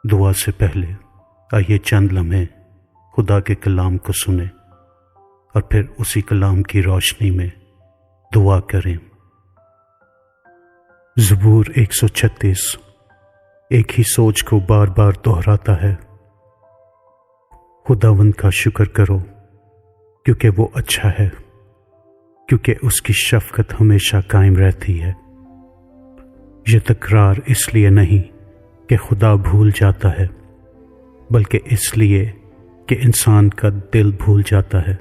دعا سے پہلے آئیے چند لمحے خدا کے کلام کو سنیں اور پھر اسی کلام کی روشنی میں دعا کریں۔ زبور 136 ایک ہی سوچ کو بار بار دہراتا ہے۔ خداوند کا شکر کرو کیونکہ وہ اچھا ہے، کیونکہ اس کی شفقت ہمیشہ قائم رہتی ہے۔ یہ تکرار اس لیے نہیں کہ خدا بھول جاتا ہے، بلکہ اس لیے کہ انسان کا دل بھول جاتا ہے۔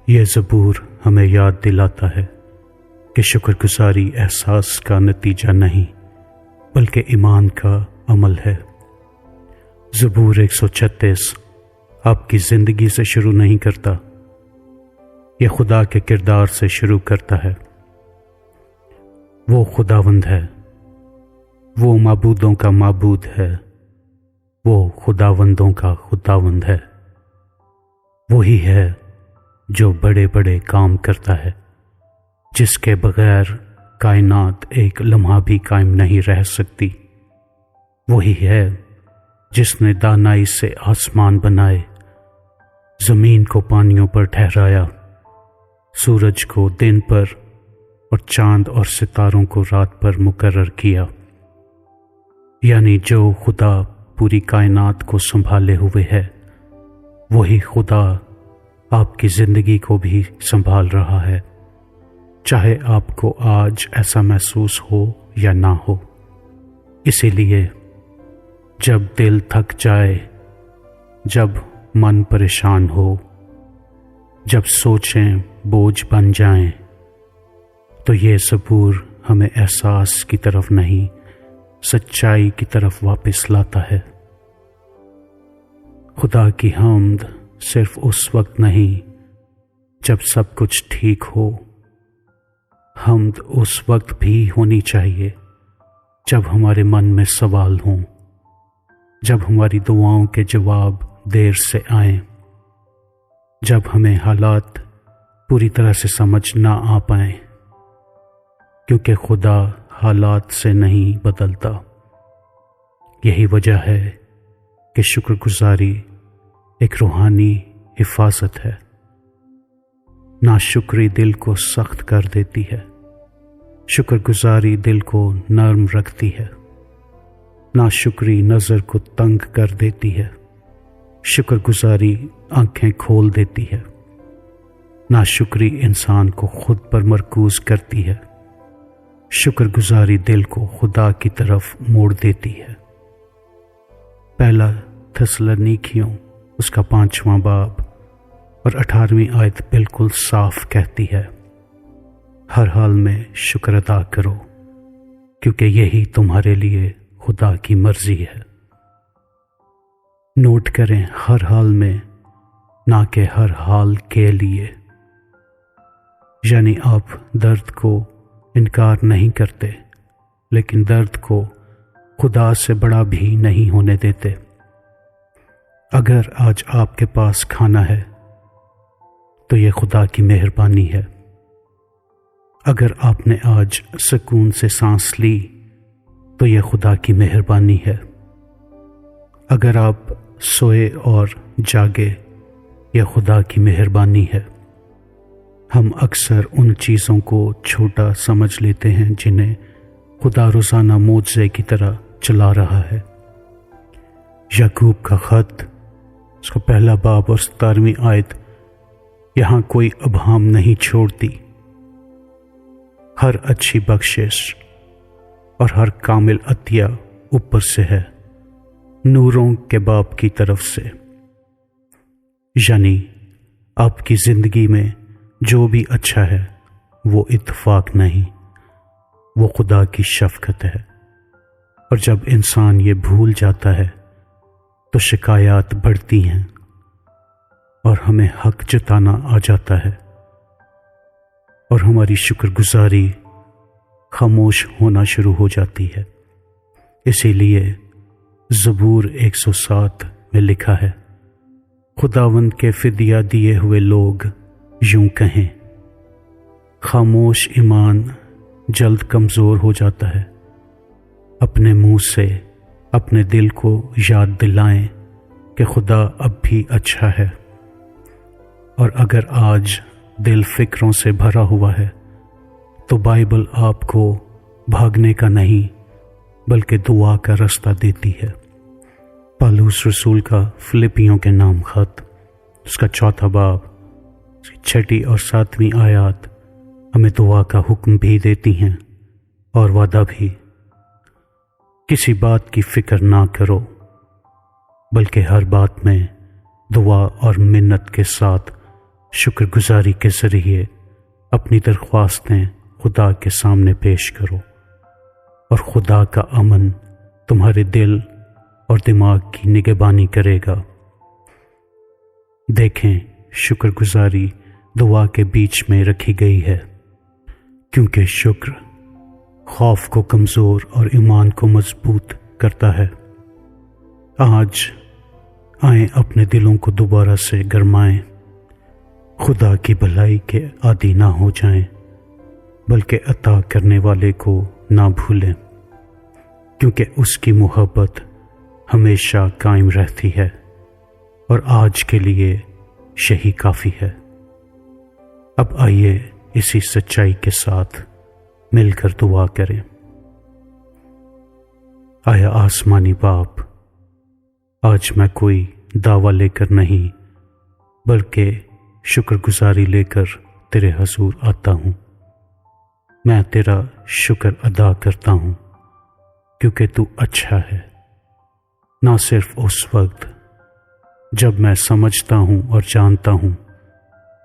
یہ زبور ہمیں یاد دلاتا ہے کہ شکر گزاری احساس کا نتیجہ نہیں بلکہ ایمان کا عمل ہے۔ زبور 136 آپ کی زندگی سے شروع نہیں کرتا، یہ خدا کے کردار سے شروع کرتا ہے۔ وہ خداوند ہے، وہ معبودوں کا معبود ہے، وہ خداوندوں کا خداوند ہے۔ وہی ہے جو بڑے بڑے کام کرتا ہے، جس کے بغیر کائنات ایک لمحہ بھی قائم نہیں رہ سکتی۔ وہی ہے جس نے دانائی سے آسمان بنائے، زمین کو پانیوں پر ٹھہرایا، سورج کو دن پر اور چاند اور ستاروں کو رات پر مقرر کیا۔ یعنی جو خدا پوری کائنات کو سنبھالے ہوئے ہے، وہی خدا آپ کی زندگی کو بھی سنبھال رہا ہے، چاہے آپ کو آج ایسا محسوس ہو یا نہ ہو۔ اسی لیے جب دل تھک جائے، جب من پریشان ہو، جب سوچیں بوجھ بن جائیں، تو یہ زبور ہمیں احساس کی طرف نہیں، سچائی کی طرف واپس لاتا ہے۔ خدا کی حمد صرف اس وقت نہیں جب سب کچھ ٹھیک ہو، حمد اس وقت بھی ہونی چاہیے جب ہمارے من میں سوال ہوں، جب ہماری دعاؤں کے جواب دیر سے آئیں، جب ہمیں حالات پوری طرح سے سمجھ نہ آ پائیں، کیونکہ خدا حالات سے نہیں بدلتا۔ یہی وجہ ہے کہ شکر گزاری ایک روحانی حفاظت ہے۔ ناشکری دل کو سخت کر دیتی ہے، شکر گزاری دل کو نرم رکھتی ہے۔ ناشکری نظر کو تنگ کر دیتی ہے، شکر گزاری آنکھیں کھول دیتی ہے۔ ناشکری انسان کو خود پر مرکوز کرتی ہے، شکر گزاری دل کو خدا کی طرف موڑ دیتی ہے۔ پہلا تھسلنیکیوں اس کا 5واں باب اور 18ویں آیت بالکل صاف کہتی ہے، ہر حال میں شکر ادا کرو کیونکہ یہی تمہارے لیے خدا کی مرضی ہے۔ نوٹ کریں، ہر حال میں، نہ کہ ہر حال کے لیے۔ یعنی آپ درد کو انکار نہیں کرتے، لیکن درد کو خدا سے بڑا بھی نہیں ہونے دیتے۔ اگر آج آپ کے پاس کھانا ہے تو یہ خدا کی مہربانی ہے۔ اگر آپ نے آج سکون سے سانس لی تو یہ خدا کی مہربانی ہے۔ اگر آپ سوئے اور جاگے، یہ خدا کی مہربانی ہے۔ ہم اکثر ان چیزوں کو چھوٹا سمجھ لیتے ہیں جنہیں خدا روزانہ معجزے کی طرح چلا رہا ہے۔ یعقوب کا خط اس کا 1 باب اور 17ویں آیت یہاں کوئی ابہام نہیں چھوڑتی۔ ہر اچھی بخشش اور ہر کامل عطیہ اوپر سے ہے، نوروں کے باپ کی طرف سے۔ یعنی آپ کی زندگی میں جو بھی اچھا ہے وہ اتفاق نہیں، وہ خدا کی شفقت ہے۔ اور جب انسان یہ بھول جاتا ہے تو شکایات بڑھتی ہیں اور ہمیں حق جتانا آ جاتا ہے، اور ہماری شکر گزاری خاموش ہونا شروع ہو جاتی ہے۔ اسی لیے زبور 107 میں لکھا ہے، خداوند کے فدیہ دیے ہوئے لوگ یوں کہیں، خاموش ایمان جلد کمزور ہو جاتا ہے، اپنے منہ سے اپنے دل کو یاد دلائیں کہ خدا اب بھی اچھا ہے، اور اگر آج دل فکروں سے بھرا ہوا ہے تو بائبل آپ کو بھاگنے کا نہیں بلکہ دعا کا رستہ دیتی ہے۔ پالوس رسول کا فلپیوں کے نام خط، اس کا 4 باب، 6 اور 7 آیات ہمیں دعا کا حکم بھی دیتی ہیں اور وعدہ بھی۔ کسی بات کی فکر نہ کرو بلکہ ہر بات میں دعا اور منت کے ساتھ شکر گزاری کے ذریعے اپنی درخواستیں خدا کے سامنے پیش کرو، اور خدا کا امن تمہارے دل اور دماغ کی نگہبانی کرے گا۔ دیکھیں، شکر گزاری دعا کے بیچ میں رکھی گئی ہے، کیونکہ شکر خوف کو کمزور اور ایمان کو مضبوط کرتا ہے۔ آج آئیں اپنے دلوں کو دوبارہ سے گرمائیں، خدا کی بھلائی کے عادی نہ ہو جائیں بلکہ عطا کرنے والے کو نہ بھولیں، کیونکہ اس کی محبت ہمیشہ قائم رہتی ہے اور آج کے لیے یہی کافی ہے۔ اب آئیے اسی سچائی کے ساتھ مل کر دعا کریں۔ آیا آسمانی باپ، آج میں کوئی دعویٰ لے کر نہیں بلکہ شکر گزاری لے کر تیرے حضور آتا ہوں۔ میں تیرا شکر ادا کرتا ہوں کیونکہ تو اچھا ہے، نہ صرف اس وقت جب میں سمجھتا ہوں اور جانتا ہوں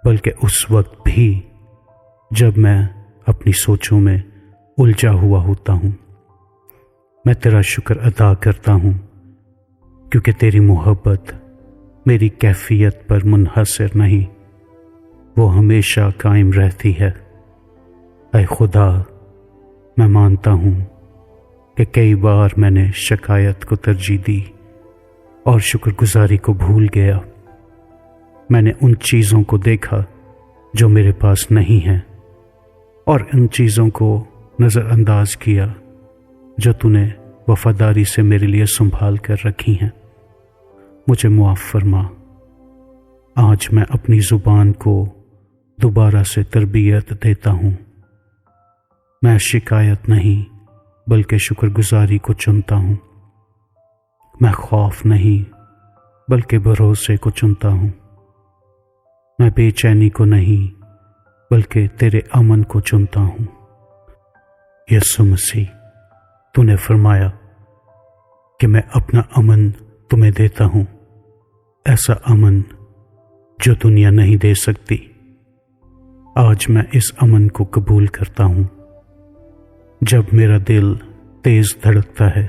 بلکہ اس وقت بھی جب میں اپنی سوچوں میں الجھا ہوا ہوتا ہوں۔ میں تیرا شکر ادا کرتا ہوں کیونکہ تیری محبت میری کیفیت پر منحصر نہیں، وہ ہمیشہ قائم رہتی ہے۔ اے خدا، میں مانتا ہوں کہ کئی بار میں نے شکایت کو ترجیح دی اور شکر گزاری کو بھول گیا۔ میں نے ان چیزوں کو دیکھا جو میرے پاس نہیں ہیں اور ان چیزوں کو نظر انداز کیا جو تو نے وفاداری سے میرے لیے سنبھال کر رکھی ہیں۔ مجھے معاف فرما۔ آج میں اپنی زبان کو دوبارہ سے تربیت دیتا ہوں۔ میں شکایت نہیں بلکہ شکر گزاری کو چنتا ہوں۔ میں خوف نہیں بلکہ بھروسے کو چنتا ہوں۔ میں بے چینی کو نہیں بلکہ تیرے امن کو چنتا ہوں۔ یسوع مسیح، تو نے فرمایا کہ میں اپنا امن تمہیں دیتا ہوں، ایسا امن جو دنیا نہیں دے سکتی۔ آج میں اس امن کو قبول کرتا ہوں۔ جب میرا دل تیز دھڑکتا ہے،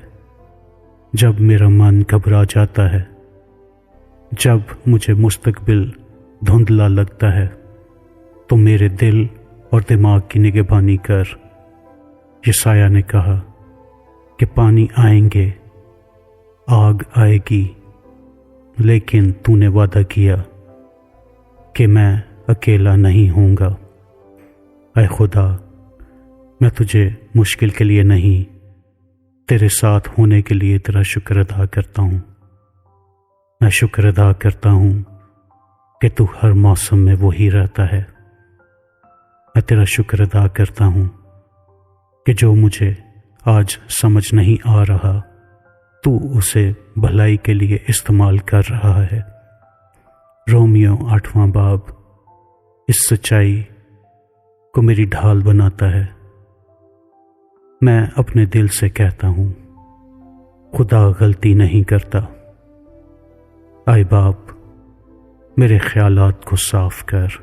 جب میرا من گھبرا جاتا ہے، جب مجھے مستقبل دھندلا لگتا ہے، تو میرے دل اور دماغ کی نگہبانی کر۔ یسایہ نے کہا کہ پانی آئیں گے، آگ آئے گی، لیکن تو نے وعدہ کیا کہ میں اکیلا نہیں ہوں گا۔ اے خدا، میں تجھے مشکل کے لیے نہیں، تیرے ساتھ ہونے کے لیے تیرا شکر ادا کرتا ہوں۔ میں شکر ادا کرتا ہوں کہ تو ہر موسم میں وہی رہتا ہے۔ میں تیرا شکر ادا کرتا ہوں کہ جو مجھے آج سمجھ نہیں آ رہا تو اسے بھلائی کے لیے استعمال کر رہا ہے۔ رومیو 8واں باب اس سچائی کو میری ڈھال بناتا ہے۔ میں اپنے دل سے کہتا ہوں، خدا غلطی نہیں کرتا۔ اے باپ، میرے خیالات کو صاف کر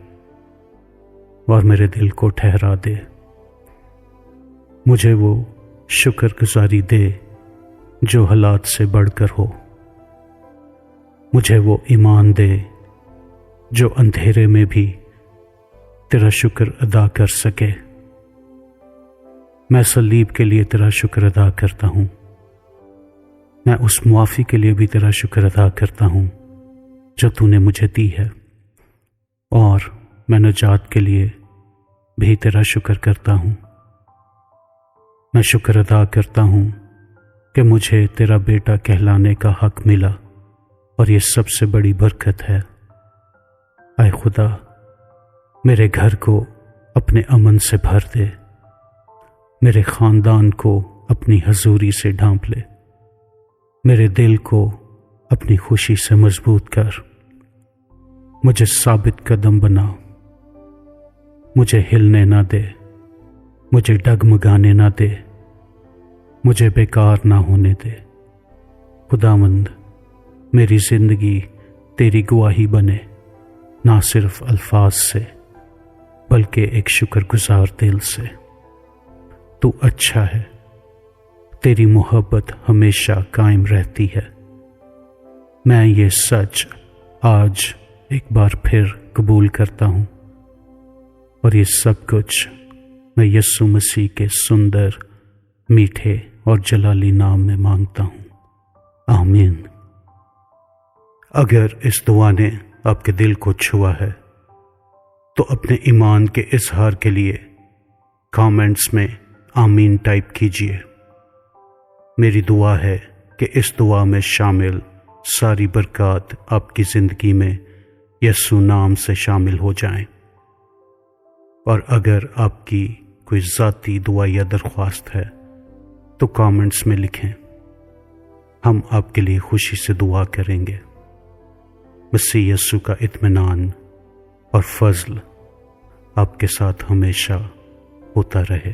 اور میرے دل کو ٹھہرا دے۔ مجھے وہ شکر گزاری دے جو حالات سے بڑھ کر ہو۔ مجھے وہ ایمان دے جو اندھیرے میں بھی تیرا شکر ادا کر سکے۔ میں صلیب کے لیے تیرا شکر ادا کرتا ہوں۔ میں اس معافی کے لیے بھی تیرا شکر ادا کرتا ہوں جو تو نے مجھے دی ہے، اور میں نجات کے لیے بھی تیرا شکر کرتا ہوں۔ میں شکر ادا کرتا ہوں کہ مجھے تیرا بیٹا کہلانے کا حق ملا، اور یہ سب سے بڑی برکت ہے۔ اے خدا، میرے گھر کو اپنے امن سے بھر دے، میرے خاندان کو اپنی حضوری سے ڈھانپ لے، میرے دل کو اپنی خوشی سے مضبوط کر، مجھے ثابت قدم بنا، مجھے ہلنے نہ دے، مجھے ڈگمگانے نہ دے، مجھے بیکار نہ ہونے دے۔ خداوند، میری زندگی تیری گواہی بنے، نہ صرف الفاظ سے بلکہ ایک شکر گزار دل سے۔ تو اچھا ہے، تیری محبت ہمیشہ قائم رہتی ہے۔ میں یہ سچ آج ایک بار پھر قبول کرتا ہوں، اور یہ سب کچھ میں یسوع مسیح کے سندر، میٹھے اور جلالی نام میں مانگتا ہوں، آمین۔ اگر اس دعا نے آپ کے دل کو چھوا ہے تو اپنے ایمان کے اظہار کے لیے کامنٹس میں آمین ٹائپ کیجیے۔ میری دعا ہے کہ اس دعا میں شامل ساری برکات آپ کی زندگی میں یسوع نام سے شامل ہو جائیں۔ اور اگر آپ کی کوئی ذاتی دعا یا درخواست ہے تو کامنٹس میں لکھیں، ہم آپ کے لیے خوشی سے دعا کریں گے۔ مسیح یسوع کا اطمینان اور فضل آپ کے ساتھ ہمیشہ ہوتا رہے۔